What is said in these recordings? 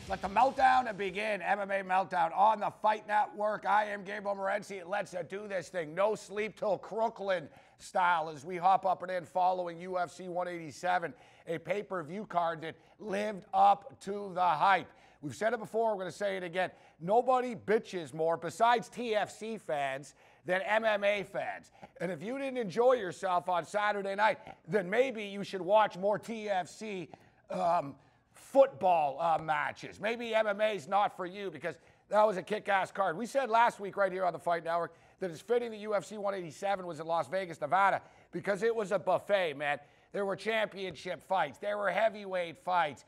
Let the meltdown begin. MMA Meltdown on the Fight Network. I am Gabriel Morency. Let's do this thing. No sleep till Crooklyn style as we hop up and in following UFC 187, a pay-per-view card that lived up to the hype. We've said it before, we're going to say it again. Nobody bitches more, besides TFC fans, than MMA fans. And if you didn't enjoy yourself on Saturday night, then maybe you should watch more TFC football matches. Maybe MMA is not for you because that was a kick-ass card. We said last week right here on the Fight Network that it's fitting the UFC 187 was in Las Vegas, Nevada, because it was a buffet, man. There were championship fights. There were heavyweight fights.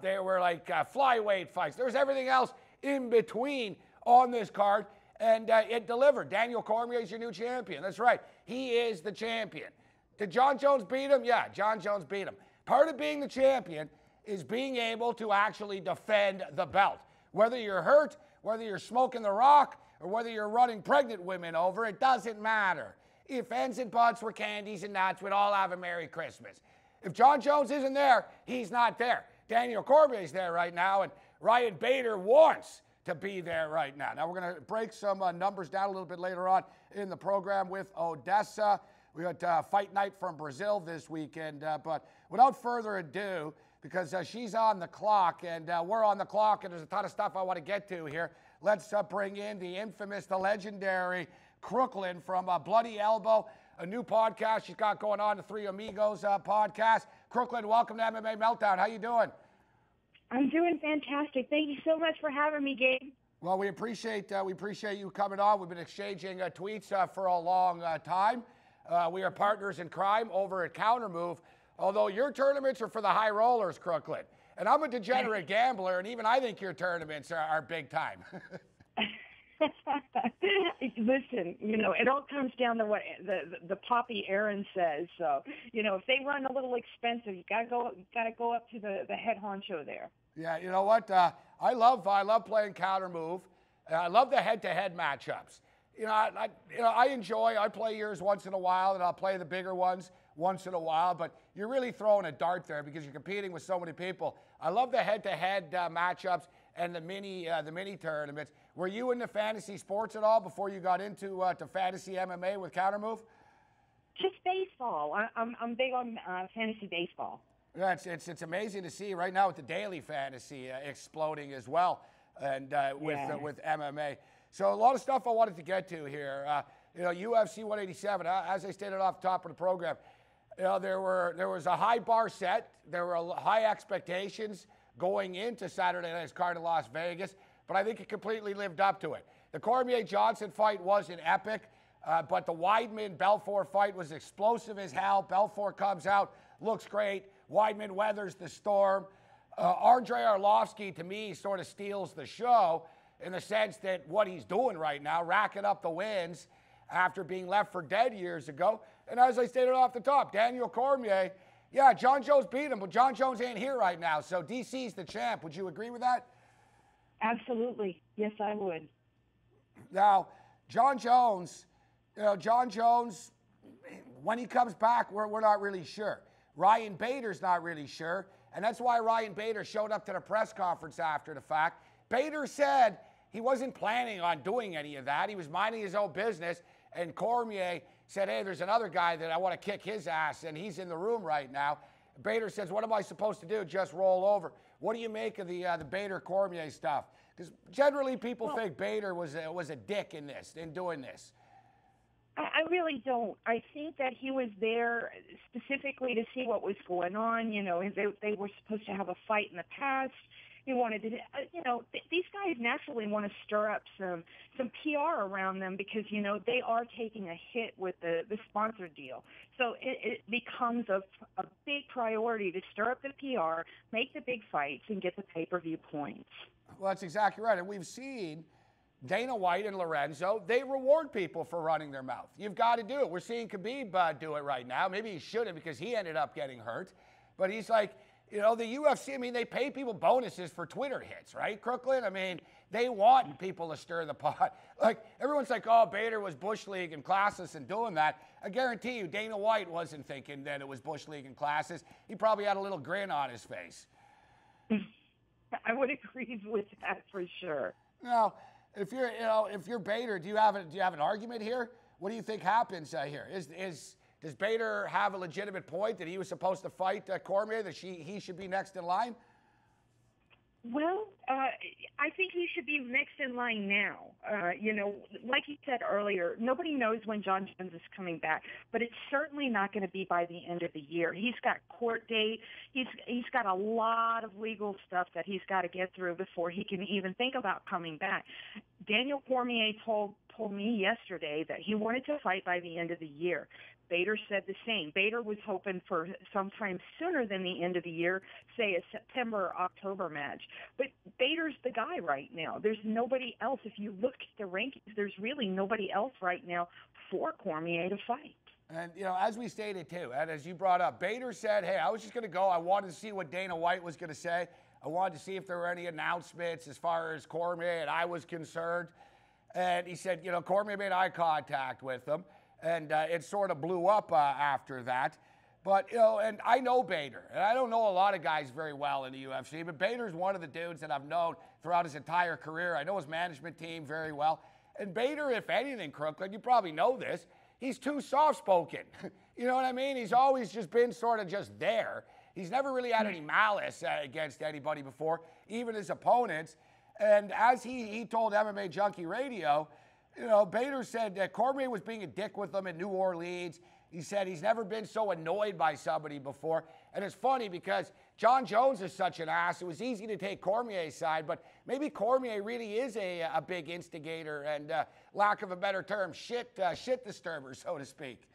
There were like flyweight fights. There was everything else in between on this card, and it delivered. Daniel Cormier is your new champion. That's right. He is the champion. Did Jon Jones beat him? Yeah, Jon Jones beat him. Part of being the champion is being able to actually defend the belt. Whether you're hurt, whether you're smoking the rock, or whether you're running pregnant women over, it doesn't matter. If ends and buts were candies and nuts, we'd all have a Merry Christmas. If Jon Jones isn't there, he's not there. Daniel Cormier's there right now, and Ryan Bader wants to be there right now. Now, we're going to break some numbers down a little bit later on in the program with Odessa. We got Fight Night from Brazil this weekend, but without further ado, because she's on the clock and we're on the clock and there's a ton of stuff I want to get to here. Let's bring in the infamous, the legendary Crooklyn from Bloody Elbow, a new podcast she's got going on, the Three Amigos podcast. Crooklyn, welcome to MMA Meltdown. How you doing? I'm doing fantastic. Thank you so much for having me, Gabe. Well, we appreciate you coming on. We've been exchanging tweets for a long time. We are partners in crime over at Countermove. Although your tournaments are for the high rollers, Crooklyn. And I'm a degenerate gambler, and even I think your tournaments are big time. Listen, it all comes down to what the Poppy Aaron says. So, if they run a little expensive, you gotta go up to the head honcho there. Yeah, you know what? I love playing Countermove. I love the head-to-head matchups. I play yours once in a while, and I'll play the bigger ones once in a while, but you're really throwing a dart there because you're competing with so many people. I love the head-to-head matchups and the mini tournaments. Were you into fantasy sports at all before you got into to fantasy MMA with Countermove? Just baseball. I'm big on fantasy baseball. Yeah, it's amazing to see right now with the daily fantasy exploding as well, and with MMA. So a lot of stuff I wanted to get to here. UFC 187. As I stated off the top of the program, there was a high bar set. There were high expectations going into Saturday night's card in Las Vegas, but I think it completely lived up to it. The Cormier-Johnson fight wasn't epic, but the Weidman-Belfort fight was explosive as hell. Belfort comes out, looks great. Weidman weathers the storm. Andrei Arlovsky, to me, sort of steals the show in the sense that what he's doing right now, racking up the wins after being left for dead years ago. And as I stated off the top, Daniel Cormier, yeah, Jon Jones beat him, but Jon Jones ain't here right now, so DC's the champ. Would you agree with that? Absolutely. Yes, I would. Now, Jon Jones, when he comes back, we're not really sure. Ryan Bader's not really sure, and that's why Ryan Bader showed up to the press conference after the fact. Bader said he wasn't planning on doing any of that. He was minding his own business, and Cormier said, hey, there's another guy that I want to kick his ass, and he's in the room right now. Bader says, what am I supposed to do? Just roll over. What do you make of the Bader-Cormier stuff? Because generally people think Bader was a dick in doing this. I really don't. I think that he was there specifically to see what was going on. They were supposed to have a fight in the past. He wanted to, these guys naturally want to stir up some PR around them because, they are taking a hit with the sponsor deal. So it becomes a big priority to stir up the PR, make the big fights, and get the pay-per-view points. Well, that's exactly right. And we've seen Dana White and Lorenzo, they reward people for running their mouth. You've got to do it. We're seeing Khabib do it right now. Maybe he shouldn't because he ended up getting hurt. But he's like, the UFC, they pay people bonuses for Twitter hits, right, Crooklyn? They want people to stir the pot. Like, everyone's like, oh, Bader was Bush League and classless and doing that. I guarantee you Dana White wasn't thinking that it was Bush League and classless. He probably had a little grin on his face. I would agree with that for sure. Now, if you're Bader, do you have an argument here? What do you think happens here? Does Bader have a legitimate point that he was supposed to fight Cormier, that he should be next in line? Well, I think he should be next in line now. Like you said earlier, nobody knows when John Jones is coming back, but it's certainly not going to be by the end of the year. He's got court date. He's got a lot of legal stuff that he's got to get through before he can even think about coming back. Daniel Cormier told me yesterday that he wanted to fight by the end of the year. Bader said the same. Bader was hoping for sometime sooner than the end of the year, say a September or October match. But Bader's the guy right now. There's nobody else. If you look at the rankings, there's really nobody else right now for Cormier to fight. And, as we stated too, and as you brought up, Bader said, hey, I was just going to go. I wanted to see what Dana White was going to say. I wanted to see if there were any announcements as far as Cormier and I was concerned. And he said, Cormier made eye contact with him. And it sort of blew up after that. But, and I know Bader. And I don't know a lot of guys very well in the UFC, but Bader's one of the dudes that I've known throughout his entire career. I know his management team very well. And Bader, if anything, Crooklyn, you probably know this, he's too soft-spoken. You know what I mean? He's always just been sort of just there. He's never really had any malice against anybody before, even his opponents. And as he told MMA Junkie Radio, Bader said that Cormier was being a dick with him in New Orleans. He said he's never been so annoyed by somebody before. And it's funny because John Jones is such an ass. It was easy to take Cormier's side, but maybe Cormier really is a big instigator and, lack of a better term, shit disturber, so to speak.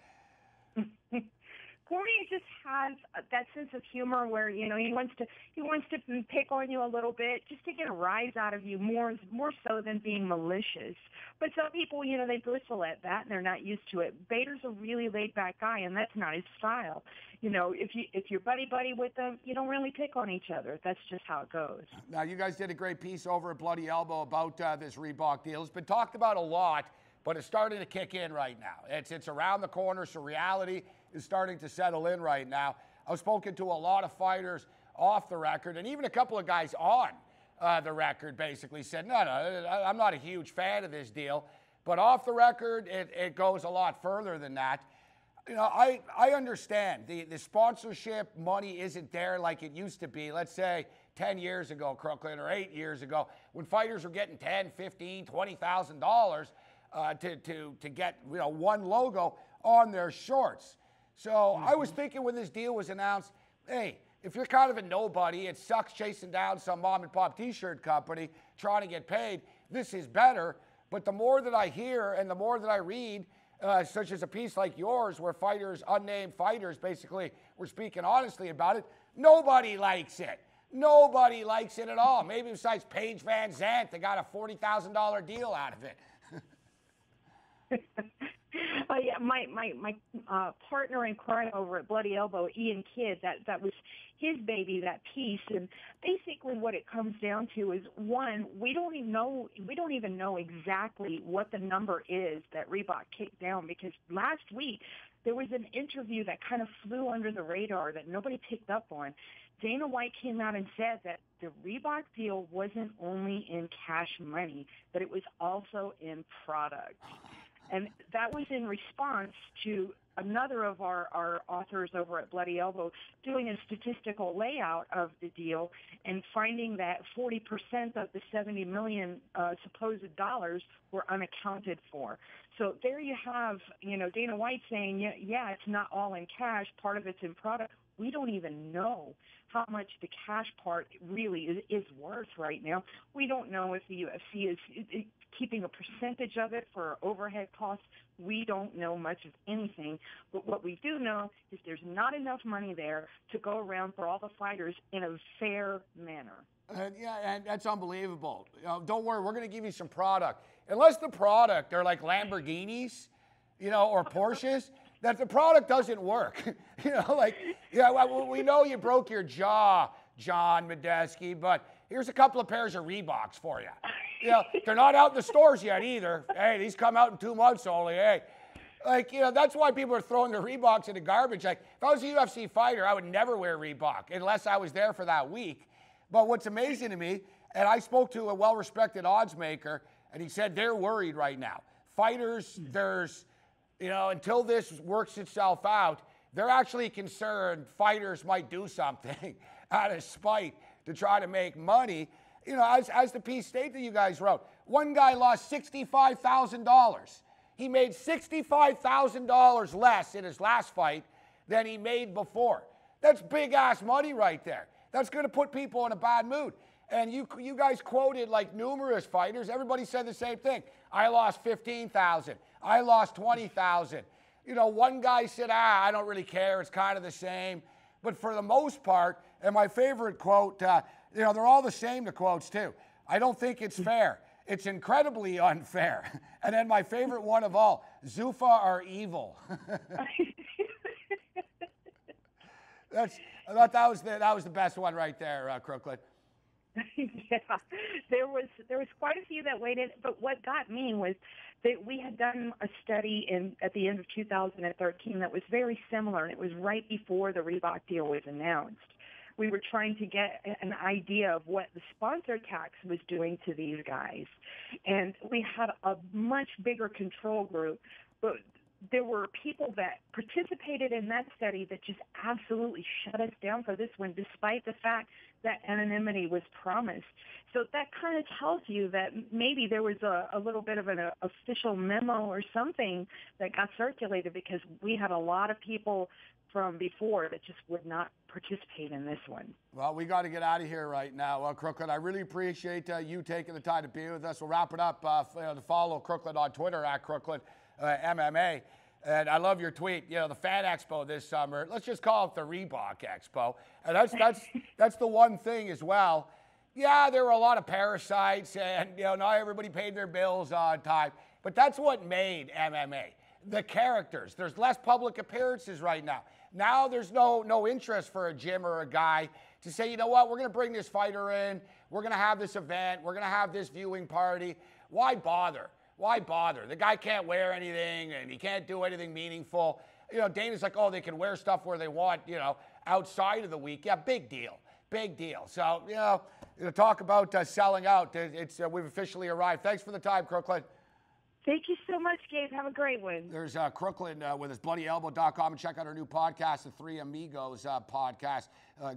Cormier just has that sense of humor where he wants to pick on you a little bit just to get a rise out of you more so than being malicious. But some people, they bristle at that and they're not used to it. Bader's a really laid back guy, and that's not his style. If you're buddy with them, you don't really pick on each other. That's just how it goes. Now, you guys did a great piece over at Bloody Elbow about this Reebok deal. It's been talked about a lot, but it's starting to kick in right now. It's around the corner, so reality is starting to settle in right now. I've spoken to a lot of fighters off the record, and even a couple of guys on the record basically said, no, I'm not a huge fan of this deal. But off the record, it goes a lot further than that. I understand the sponsorship money isn't there like it used to be, let's say 10 years ago, Crooklyn, or 8 years ago, when fighters were getting $10,000, $15,000, $20,000 to get one logo on their shorts. So I was thinking when this deal was announced, hey, if you're kind of a nobody, it sucks chasing down some mom and pop t-shirt company trying to get paid. This is better. But the more that I hear and the more that I read, such as a piece like yours where fighters, unnamed fighters, basically were speaking honestly about it, nobody likes it. Nobody likes it at all. Maybe besides Paige Van Zandt, they got a $40,000 deal out of it. Yeah, my partner in crime over at Bloody Elbow, Ian Kidd, that was his baby, that piece. And basically what it comes down to is, one, we don't even know exactly what the number is that Reebok kicked down, because last week there was an interview that kind of flew under the radar that nobody picked up on. Dana White came out and said that the Reebok deal wasn't only in cash money, but it was also in product. And that was in response to another of our authors over at Bloody Elbow doing a statistical layout of the deal and finding that 40% of the $70 million supposed dollars were unaccounted for. So there you have, Dana White saying, yeah, it's not all in cash. Part of it's in product. We don't even know how much the cash part really is worth right now. We don't know if the UFC is keeping a percentage of it for overhead costs. We don't know much of anything. But what we do know is there's not enough money there to go around for all the fighters in a fair manner. And that's unbelievable. Don't worry, we're going to give you some product. Unless the product are like Lamborghinis, or Porsches, that the product doesn't work. We know you broke your jaw, John Medeski, but here's a couple of pairs of Reeboks for you. They're not out in the stores yet either. Hey, these come out in 2 months only. Hey, that's why people are throwing their Reeboks in the garbage. Like, if I was a UFC fighter, I would never wear Reebok unless I was there for that week. But what's amazing to me, and I spoke to a well-respected odds maker, and he said they're worried right now. Fighters, there's, until this works itself out, they're actually concerned fighters might do something out of spite to try to make money. As the piece stated that you guys wrote, one guy lost $65,000. He made $65,000 less in his last fight than he made before. That's big-ass money right there. That's going to put people in a bad mood. And you guys quoted like numerous fighters. Everybody said the same thing. I lost $15,000. I lost $20,000. One guy said, I don't really care. It's kind of the same. But for the most part, and my favorite quote, they're all the same, the quotes too. I don't think it's fair. It's incredibly unfair. And then my favorite one of all, Zuffa are evil. I thought that was the best one right there, Crooklyn. Yeah, there was quite a few that weighed in, but what got me was that we had done a study at the end of 2013 that was very similar, and it was right before the Reebok deal was announced. We were trying to get an idea of what the sponsor tax was doing to these guys, and we had a much bigger control group, but there were people that participated in that study that just absolutely shut us down for this one, despite the fact that anonymity was promised. So that kind of tells you that maybe there was a little bit of an official memo or something that got circulated, because we had a lot of people from before that just would not participate in this one. Well, we got to get out of here right now. Well, Crooklyn, I really appreciate you taking the time to be with us. We'll wrap it up. To follow Crooklyn on Twitter at Crooklyn MMA. And I love your tweet. The Fan Expo this summer. Let's just call it the Reebok Expo. And that's the one thing as well. Yeah, there were a lot of parasites, and not everybody paid their bills on time. But that's what made MMA. The characters. There's less public appearances right now. Now there's no interest for a gym or a guy to say, you know what, we're going to bring this fighter in. We're going to have this event. We're going to have this viewing party. Why bother? Why bother? The guy can't wear anything, and he can't do anything meaningful. Dana's like, oh, they can wear stuff where they want, outside of the week. Yeah, big deal. Big deal. So, talk about selling out. We've officially arrived. Thanks for the time, Crooklyn. Thank you so much, Gabe. Have a great one. There's Crooklyn with his bloodyelbow.com, and check out our new podcast, the Three Amigos podcast.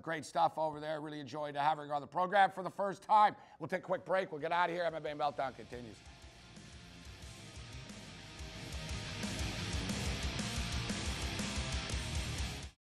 Great stuff over there. Really enjoyed having her on the program for the first time. We'll take a quick break. We'll get out of here. MMA Meltdown continues.